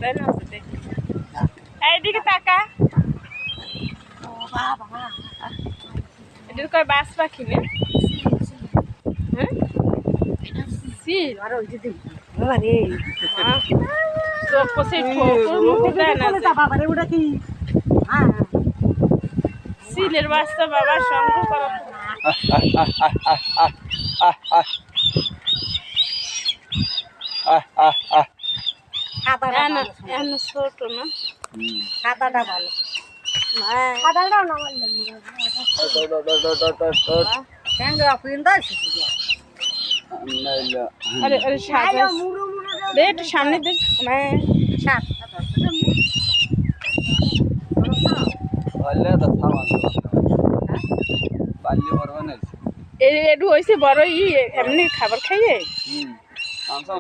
তাই না দেখি এইদিকে তাকা এটার কয় বাস পাখি না হ্যাঁ সিল আর ওই যে বাবা রে তো কসে ঠোকর মুখে দেয় না বাবা রে ওটা কি হ্যাঁ সিলের বাচ্চা বাবা সংগ্রহ করা ছোট না সাদাটা ভালো সাদাটাও না ট্যাংরা পিন্দা আরে আরে সাদা দে একটু সামনে দে সাত একটু হয়েছে বড় ই এমনি খাবার খাইয়ে